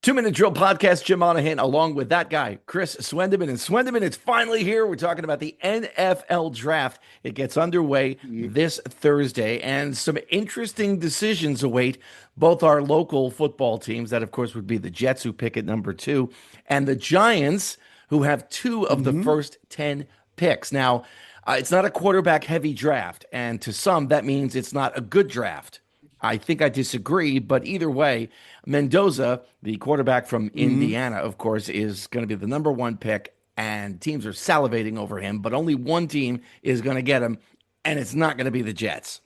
2 Minute Drill Podcast, Jim Monahan, along with that guy, Chris Swendeman. And Swendeman, it's finally here. We're talking about the NFL draft. It gets underway this Thursday, and some interesting decisions await both our local football teams, that, of course, would be the Jets, who pick at number 2, and the Giants, who have 2 of the first 10 picks. Now, it's not a quarterback-heavy draft, and to some, that means it's not a good draft. I think I disagree, but either way, Mendoza, the quarterback from Indiana, of course, is going to be the number 1 pick, and teams are salivating over him, but only one team is going to get him, and it's not going to be the Jets.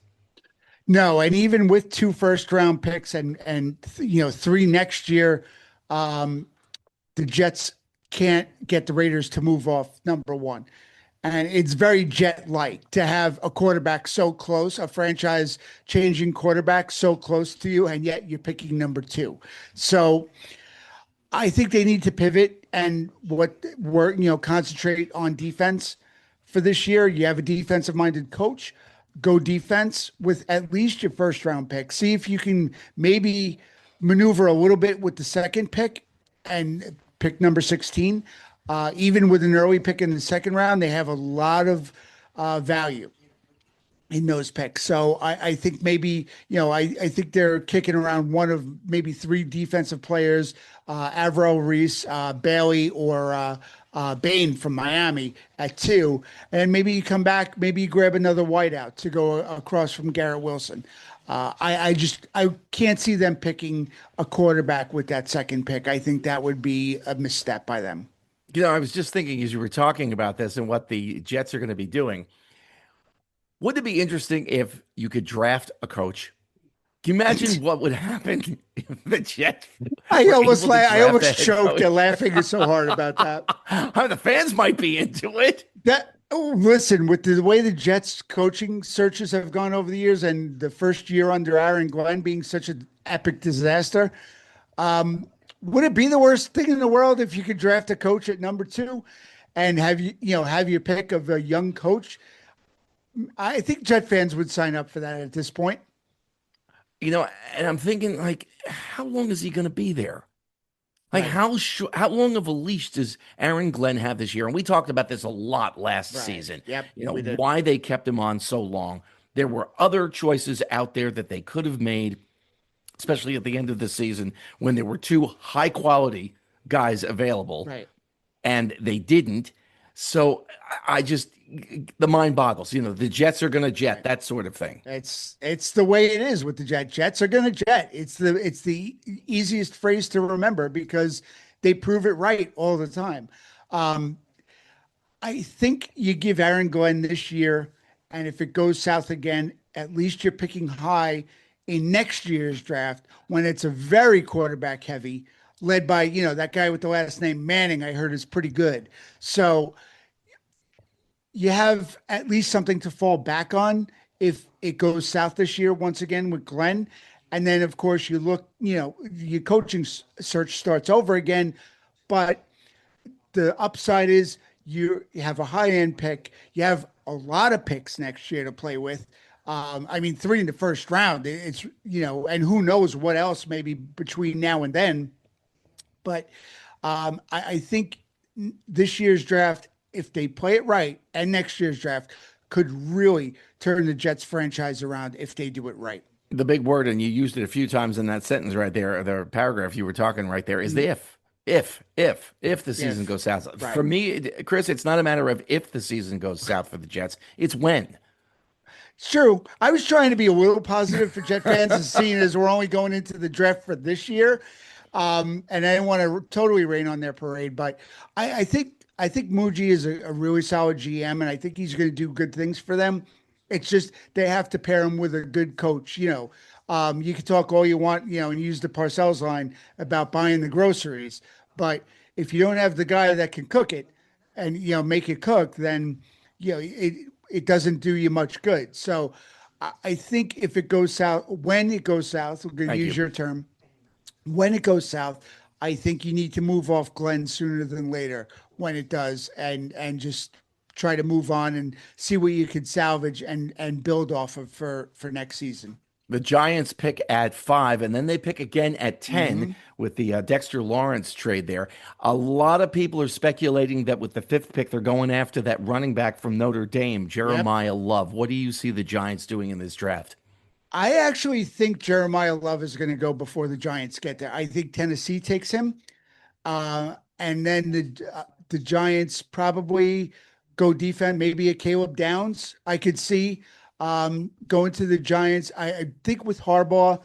No, and even with 2 first-round picks and 3 next year, the Jets can't get the Raiders to move off number 1. And it's very Jet-like to have a quarterback so close, a franchise-changing quarterback so close to you, and yet you're picking number 2. So I think they need to pivot and concentrate on defense for this year. You have a defensive-minded coach. Go defense with at least your first-round pick. See if you can maybe maneuver a little bit with the second pick and pick number 16. Even with an early pick in the second round, they have a lot of value in those picks. So I think maybe, I think they're kicking around one of maybe 3 defensive players, Avril Reese, Bailey, or Bain from Miami at 2. And maybe you come back, maybe you grab another wideout to go across from Garrett Wilson. I can't see them picking a quarterback with that second pick. I think that would be a misstep by them. I was just thinking as you were talking about this and what the Jets are going to be doing. Wouldn't it be interesting if you could draft a coach? Can you imagine what would happen if the Jets? I almost choked at laughing so hard about that. The fans might be into it. Listen, with the way the Jets coaching searches have gone over the years, and the first year under Aaron Glenn being such an epic disaster, would it be the worst thing in the world if you could draft a coach at number 2 and have your pick of a young coach? I think Jet fans would sign up for that at this point. And I'm thinking, how long is he going to be there? How long of a leash does Aaron Glenn have this year? And we talked about this a lot last season. Yep. Why they kept him on so long. There were other choices out there that they could have made, especially at the end of the season when there were 2 high-quality guys available, right? And they didn't. So the mind boggles. The Jets are going to jet, that sort of thing. It's the way it is with the Jets. Jets are going to jet. It's the easiest phrase to remember because they prove it right all the time. I think you give Aaron Glenn this year, and if it goes south again, at least you're picking high in next year's draft when it's a very quarterback heavy, led by, that guy with the last name Manning, I heard is pretty good. So you have at least something to fall back on if it goes south this year, once again with Glenn. And then, of course, you look, your coaching search starts over again. But the upside is you have a high-end pick. You have a lot of picks next year to play with. 3 in the first round. It's, and who knows what else maybe between now and then. But I think this year's draft, if they play it right, and next year's draft could really turn the Jets franchise around if they do it right. The big word, and you used it a few times in that sentence right there, the paragraph you were talking right there, is the if. If the season goes south. Right. For me, Chris, it's not a matter of if the season goes south for the Jets. It's when. It's true. I was trying to be a little positive for Jet fans, and seeing as we're only going into the draft for this year. And I didn't want to totally rain on their parade, but I think Muji is a really solid GM, and I think he's going to do good things for them. It's just they have to pair him with a good coach. You can talk all you want, and use the Parcells line about buying the groceries, but if you don't have the guy that can cook it and make it cook, then it doesn't do you much good. So I think if it goes south, when it goes south, we're going to use your term. When it goes south, I think you need to move off Glenn sooner than later when it does, and just try to move on and see what you can salvage and build off of for next season. The Giants pick at 5, and then they pick again at 10 Hmm. with the Dexter Lawrence trade there. A lot of people are speculating that with the 5th pick, they're going after that running back from Notre Dame, Yep. Jeremiah Love. What do you see the Giants doing in this draft? I actually think Jeremiah Love is going to go before the Giants get there. I think Tennessee takes him. And then the Giants probably go defense, maybe a Caleb Downs. I could see going to the Giants. I think with Harbaugh,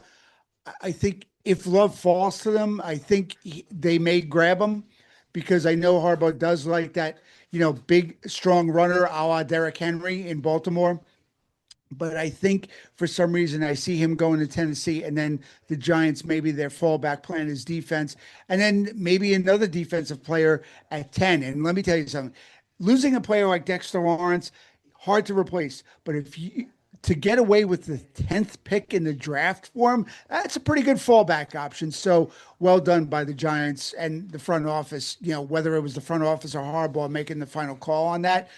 I think if Love falls to them, I think they may grab him because I know Harbaugh does like that, big, strong runner a la Derrick Henry in Baltimore. But I think for some reason I see him going to Tennessee, and then the Giants, maybe their fallback plan is defense, and then maybe another defensive player at 10. And let me tell you something, losing a player like Dexter Lawrence, hard to replace. But if you to get away with the 10th pick in the draft for him, that's a pretty good fallback option. So well done by the Giants and the front office, whether it was the front office or Harbaugh making the final call on that.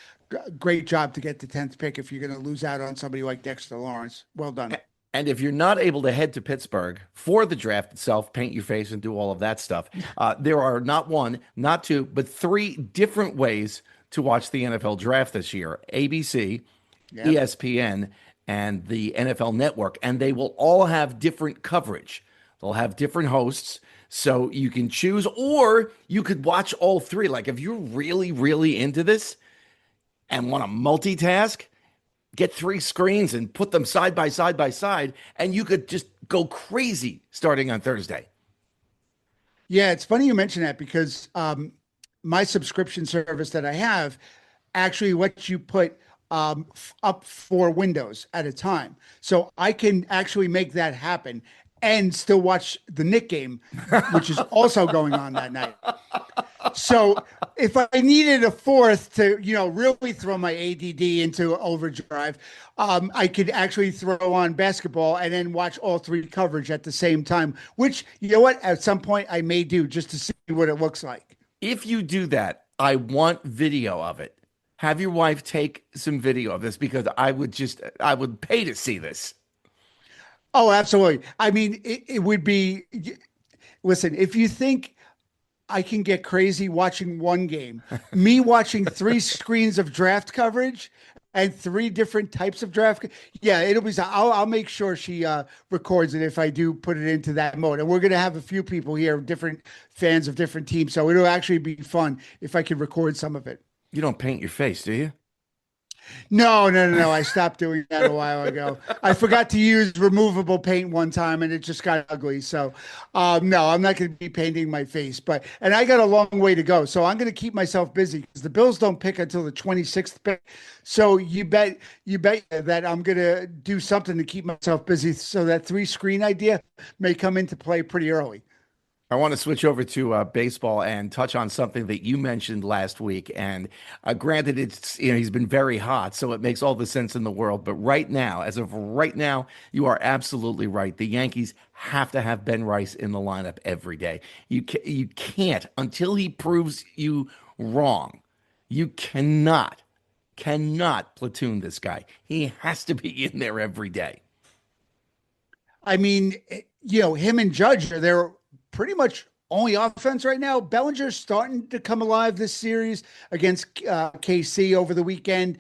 Great job to get the 10th pick if you're going to lose out on somebody like Dexter Lawrence. Well done. And if you're not able to head to Pittsburgh for the draft itself, paint your face and do all of that stuff, there are not one, not two, but three different ways to watch the NFL draft this year: ABC, Yep. ESPN, and the NFL Network. And they will all have different coverage. They'll have different hosts. So you can choose, or you could watch all three. Like if you're really, really into this and want to multitask, get three screens and put them side by side, and you could just go crazy starting on Thursday. Yeah, it's funny you mention that because my subscription service that I have actually lets you put up 4 windows at a time. So I can actually make that happen and still watch the Nick game, which is also going on that night. So if I needed a fourth to, really throw my ADD into overdrive, I could actually throw on basketball and then watch all three coverage at the same time, which, you know what, at some point I may do just to see what it looks like. If you do that, I want video of it. Have your wife take some video of this because I would pay to see this. Oh, absolutely. I mean, it would be, listen, if you think I can get crazy watching one game, me watching 3 screens of draft coverage and 3 different types of draft. Yeah, it'll be. I'll make sure she records it if I do put it into that mode. And we're gonna have a few people here, different fans of different teams, so it'll actually be fun if I can record some of it. You don't paint your face, do you? No, no, no, no. I stopped doing that a while ago. I forgot to use removable paint one time and it just got ugly. So, no, I'm not going to be painting my face, and I got a long way to go. So I'm going to keep myself busy because the Bills don't pick until the 26th pick. So you bet that I'm going to do something to keep myself busy. So that 3 screen idea may come into play pretty early. I want to switch over to baseball and touch on something that you mentioned last week. And granted, it's he's been very hot, so it makes all the sense in the world. But right now, as of right now, you are absolutely right. The Yankees have to have Ben Rice in the lineup every day. You can't until he proves you wrong. You cannot platoon this guy. He has to be in there every day. I mean, him and Judge are there pretty much only offense right now. Bellinger's starting to come alive this series against KC over the weekend.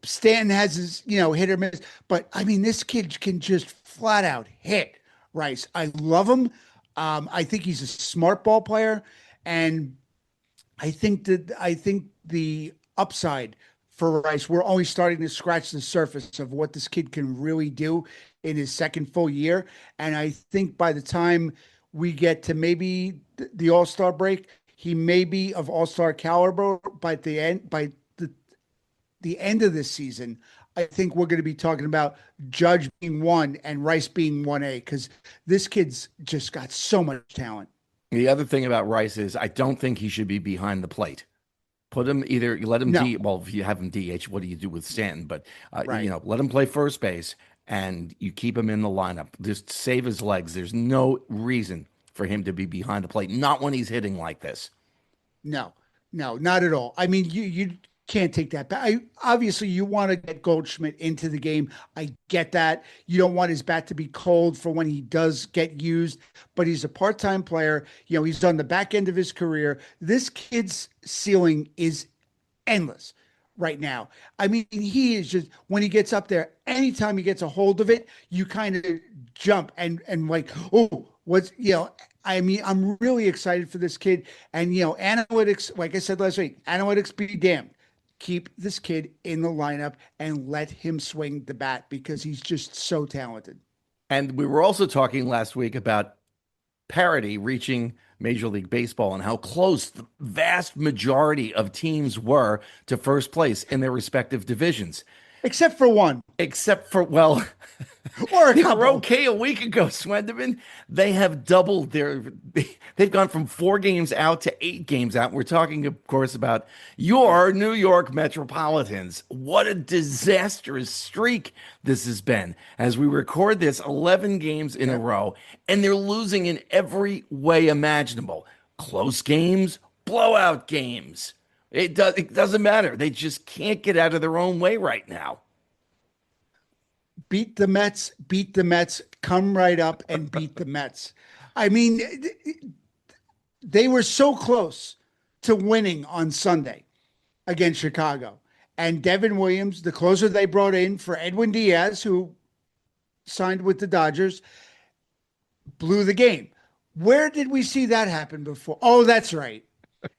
Stanton has his, hit or miss, but I mean, this kid can just flat out hit Rice. I love him. I think he's a smart ball player, and I think the upside for Rice, we're only starting to scratch the surface of what this kid can really do in his second full year. And I think by the time we get to maybe the All-Star break, he may be of All-Star caliber by the end of this season. I think we're going to be talking about Judge being 1 and Rice being 1A because this kid's just got so much talent. The other thing about Rice is I don't think he should be behind the plate. Put him either you let him No, well, if you have him DH, what do you do with Stanton? But right. let him play first base and you keep him in the lineup. Just save his legs. There's no reason for him to be behind the plate. Not when he's hitting like this. No, no, not at all. I mean, you Can't take that back. Obviously, you want to get Goldschmidt into the game. I get that. You don't want his bat to be cold for when he does get used, but he's a part-time player. He's on the back end of his career. This kid's ceiling is endless right now. I mean, he is just when he gets up there, anytime he gets a hold of it, you kind of jump and like, oh, what's I mean, I'm really excited for this kid. And analytics, like I said last week, analytics be damned. Keep this kid in the lineup and let him swing the bat because he's just so talented. And we were also talking last week about parity reaching Major League Baseball and how close the vast majority of teams were to first place in their respective divisions. Except for one. Except for, well, or a they couple. were okay a week ago, Swenderman. They have doubled they've gone from 4 games out to 8 games out. We're talking, of course, about your New York Metropolitans. What a disastrous streak this has been. As we record this, 11 games in a row, and they're losing in every way imaginable. Close games, blowout games. It doesn't matter. They just can't get out of their own way right now. Beat the Mets, come right up and beat the Mets. I mean, they were so close to winning on Sunday against Chicago. And Devin Williams, the closer they brought in for Edwin Diaz, who signed with the Dodgers, blew the game. Where did we see that happen before? Oh, that's right.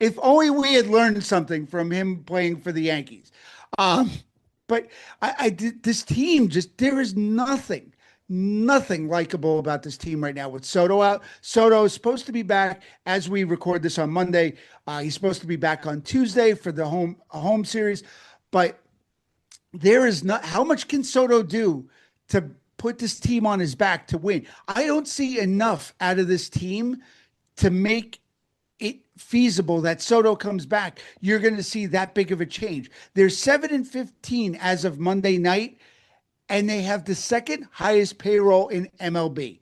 If only we had learned something from him playing for the Yankees. But I did this team there is nothing likable about this team right now with Soto out. Soto is supposed to be back as we record this on Monday. He's supposed to be back on Tuesday for the home series. But there is not, how much can Soto do to put this team on his back to win? I don't see enough out of this team to make it feasible that Soto comes back. You're going to see that big of a change. They're 7-15 as of Monday night, and they have the second highest payroll in MLB.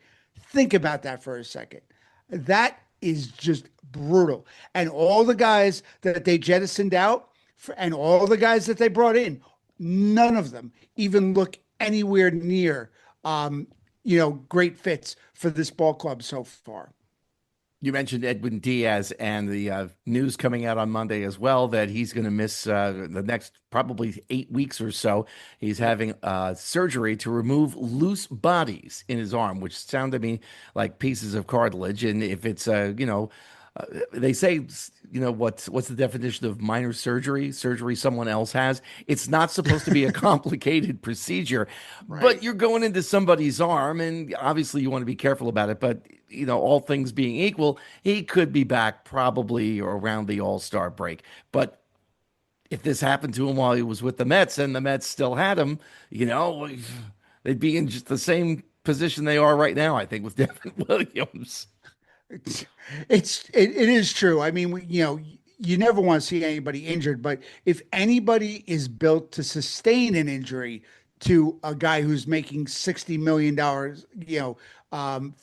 Think about that for a second. That is just brutal. And all the guys that they jettisoned out and all the guys that they brought in, none of them even look anywhere near, great fits for this ball club so far. You mentioned Edwin Diaz and the news coming out on Monday as well that he's going to miss the next probably 8 weeks or so. He's having surgery to remove loose bodies in his arm, which sound to me like pieces of cartilage. And if it's, they say, what's the definition of minor surgery? Surgery someone else has. It's not supposed to be a complicated procedure, Right. But you're going into somebody's arm, and obviously you want to be careful about it. But all things being equal, he could be back probably around the All-Star break. But if this happened to him while he was with the Mets and the Mets still had him, they'd be in just the same position they are right now, I think, with Devin Williams. It is true. I mean, you never want to see anybody injured, but if anybody is built to sustain an injury to a guy who's making $60 million,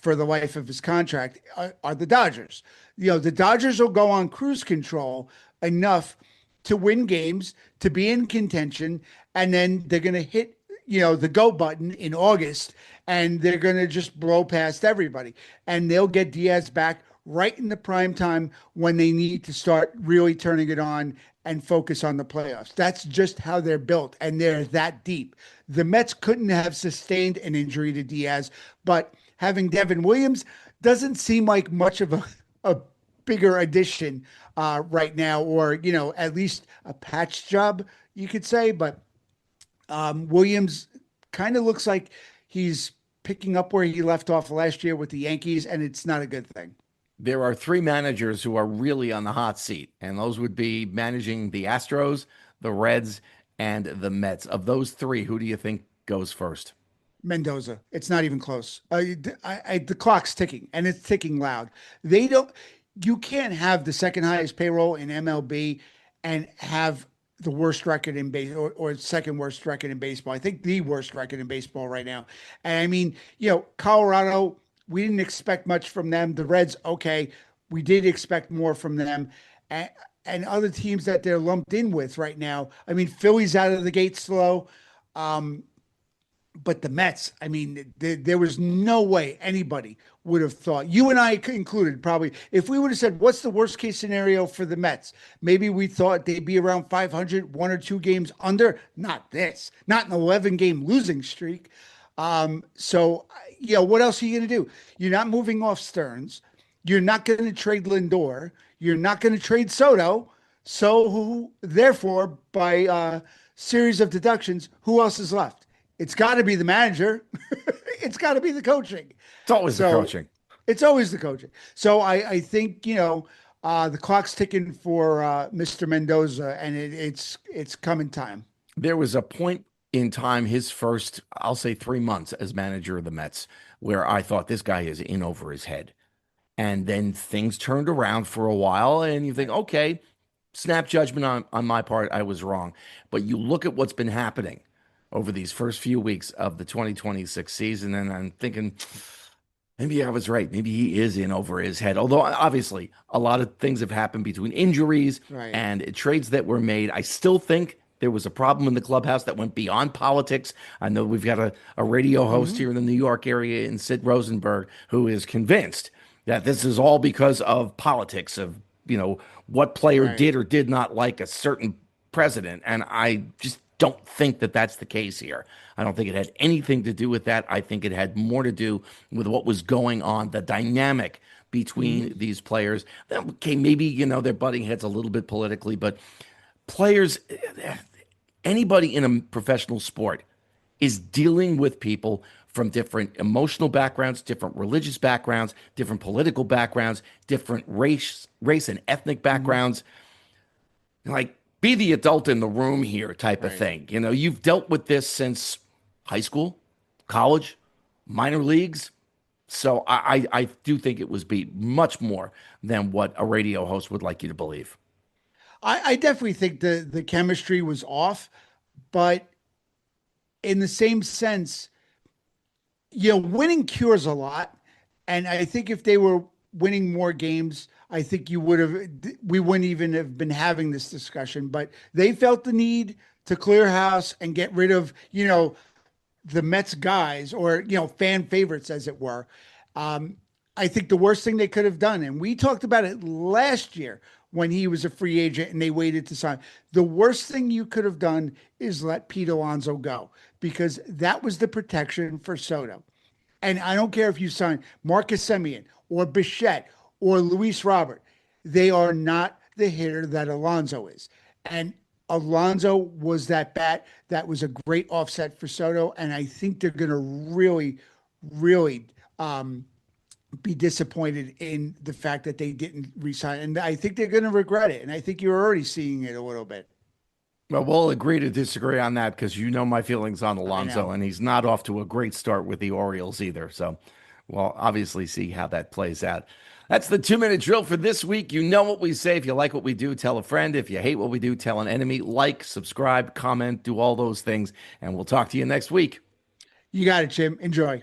for the life of his contract, are the Dodgers. The Dodgers will go on cruise control enough to win games, to be in contention, and then they're going to hit, the go button in August, and they're going to just blow past everybody. And they'll get Diaz back right in the prime time when they need to start really turning it on and focus on the playoffs. That's just how they're built, and they're that deep. The Mets couldn't have sustained an injury to Diaz, but having Devin Williams doesn't seem like much of a bigger addition right now, or, at least a patch job, you could say. But Williams kind of looks like he's picking up where he left off last year with the Yankees, and it's not a good thing. There are 3 managers who are really on the hot seat, and those would be managing the Astros, the Reds, and the Mets. Of those 3, who do you think goes first? Mendoza. It's not even close. The clock's ticking, and it's ticking loud. You can't have the second highest payroll in MLB and have the worst record in baseball, or second worst record in baseball. I think the worst record in baseball right now. And I mean, Colorado, we didn't expect much from them. The Reds, okay, we did expect more from them. and, and other teams that they're lumped in with right now. I mean, Philly's out of the gate slow. Um, but the Mets, I mean, there was no way anybody would have thought, you and I included, probably, if we would have said, what's the worst case scenario for the Mets? Maybe we thought they'd be around 500, 1 or 2 games under. Not this, not an 11-game losing streak. So, what else are you going to do? You're not moving off Stearns. You're not going to trade Lindor. You're not going to trade Soto. So, therefore, by series of deductions, who else is left? It's got to be the manager. It's got to be the coaching. It's always the coaching. It's always the coaching. So I think the clock's ticking for Mr. Mendoza, and it's coming time. There was a point in time, his first, I'll say 3 months as manager of the Mets, where I thought this guy is in over his head. And then things turned around for a while, and you think, okay, snap judgment on my part, I was wrong. But you look at what's been happening over these first few weeks of the 2026 season, and I'm thinking, maybe I was right. Maybe he is in over his head. Although, obviously, a lot of things have happened between injuries and trades that were made. I still think there was a problem in the clubhouse that went beyond politics. I know we've got a radio host here in the New York area, in Sid Rosenberg, who is convinced that this is all because of politics, of what player did or did not like a certain president. And I just don't think that that's the case here. I don't think it had anything to do with that. I think it had more to do with what was going on, the dynamic between these players. Okay, maybe, they're butting heads a little bit politically, but players, anybody in a professional sport is dealing with people from different emotional backgrounds, different religious backgrounds, different political backgrounds, different race and ethnic backgrounds. Like, be the adult in the room here type of thing. You've dealt with this since high school, college, minor leagues. So I do think it was beat much more than what a radio host would like you to believe. I definitely think the chemistry was off, but in the same sense, winning cures a lot. And I think if they were winning more games, I think we wouldn't even have been having this discussion, but they felt the need to clear house and get rid of, the Mets guys, or, fan favorites, as it were. I think the worst thing they could have done, and we talked about it last year when he was a free agent and they waited to sign. The worst thing you could have done is let Pete Alonso go, because that was the protection for Soto. And I don't care if you sign Marcus Semien or Bichette or Luis Robert. They are not the hitter that Alonso is. And Alonso was that bat that was a great offset for Soto. And I think they're going to really, really be disappointed in the fact that they didn't resign. And I think they're going to regret it. And I think you're already seeing it a little bit. Well, we'll agree to disagree on that, because my feelings on Alonso, and he's not off to a great start with the Orioles either. So we'll obviously see how that plays out. That's the 2-minute drill for this week. You know what we say. If you like what we do, tell a friend. If you hate what we do, tell an enemy. Like, subscribe, comment, do all those things. And we'll talk to you next week. You got it, Jim. Enjoy.